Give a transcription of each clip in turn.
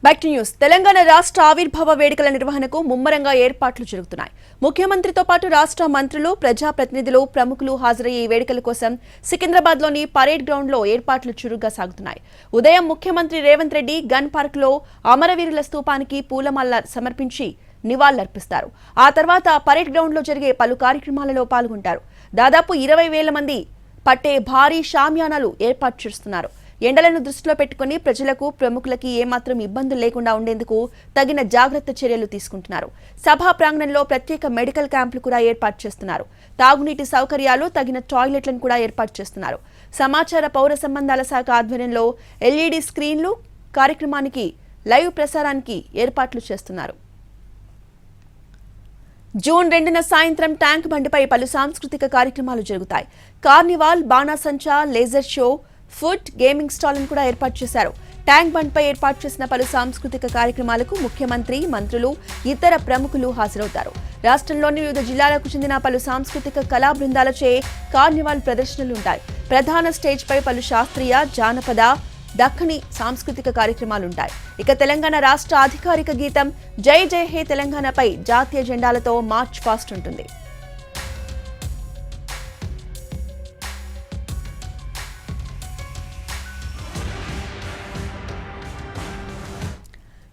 Back to news. Telangana రాష్ట్ర ఆవిర్భావ వేడుకల నిర్వహణకు ముమ్మరంగా ఏర్పాట్లు జరుగుతున్నాయి. ముఖ్యమంత్రితో పాటు రాష్ట్ర మంత్రులు, ప్రజాప్రతినిధులు, ప్రముఖులు హాజరయ్యే ఈ వేడుకల కోసం సికింద్రాబాద్లోని పరేడ్ గ్రౌండ్లో ఏర్పాట్లు చురుగ్గా సాగుతున్నాయి. ఉదయం ముఖ్యమంత్రి రేవంత్ రెడ్డి గన్ పార్క్లో అమరవీరుల స్తూపానికి పూలమాల సమర్పించి నివాళులర్పిస్తారు. ఆ తర్వాత పరేడ్ గ్రౌండ్లో జరిగే పలు కార్యక్రమాలలో పాల్గొంటారు. దాదాపు 20,000 మంది పట్టే భారీ షామియానాలు ఏర్పాటు చేస్తున్నారు. ఎండలను దృష్టిలో పెట్టుకుని ప్రజలకు, ప్రముఖులకి ఏమాత్రం ఇబ్బందులు లేకుండా ఉండేందుకు తగిన జాగ్రత్త చర్యలు తీసుకుంటున్నారు. సభా ప్రాంగణంలో ప్రత్యేక మెడికల్ క్యాంపులు కూడా ఏర్పాటు చేస్తున్నారు. తాగునీటి సౌకర్యాలు, తగిన టాయిలెట్లను కూడా ఏర్పాటు చేస్తున్నారు. సమాచార పౌర సంబంధాల శాఖ ఆధ్వర్యంలో LED స్క్రీన్లు, కార్యక్రమానికి లైవ్ ప్రసారానికి ఏర్పాట్లు చేస్తున్నారు. జూన్ 2న సాయంత్రం ట్యాంక్ బండిపై పలు సాంస్కృతిక కార్యక్రమాలు జరుగుతాయి. కార్నివాల్, బాణాసంచా, లేజర్ షో, ఫుడ్, గేమింగ్ స్టాల్ను కూడా ఏర్పాటు చేశారు. ట్యాంక్ బండ్పై ఏర్పాటు చేసిన పలు సాంస్కృతిక కార్యక్రమాలకు ముఖ్యమంత్రి, మంత్రులు, ఇతర ప్రముఖులు హాజరవుతారు. రాష్ట్రంలోని వివిధ జిల్లాలకు చెందిన పలు సాంస్కృతిక కళా బృందాలచే కార్నివాల్ ప్రదర్శనలుంటాయి. ప్రధాన స్టేజ్పై పలు శాస్త్రీయ, జానపద, దక్కని సాంస్కృతిక కార్యక్రమాలుంటాయి. ఇక తెలంగాణ రాష్ట్ర అధికారిక గీతం జై జై హే తెలంగాణపై జాతీయ జెండాలతో మార్చ్ పాస్ట్ ఉంటుంది.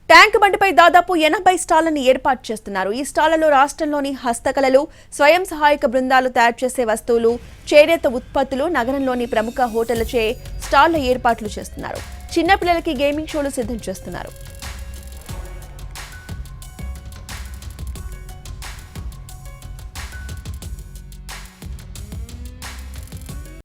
ట్యాంక్ బండిపై దాదాపు 80 స్టాళ్లను ఏర్పాటు చేస్తున్నారు. ఈ స్టాళ్లలో రాష్ట్రంలోని హస్తకళలు, స్వయం సహాయక బృందాలు తయారు చేసే వస్తువులు, చేనేత ఉత్పత్తులు, నగరంలోని ప్రముఖ హోటళ్లచే స్టాళ్ల ఏర్పాట్లు చేస్తున్నారు. చిన్నపిల్లలకి గేమింగ్ షోలు సిద్ధం చేస్తున్నారు.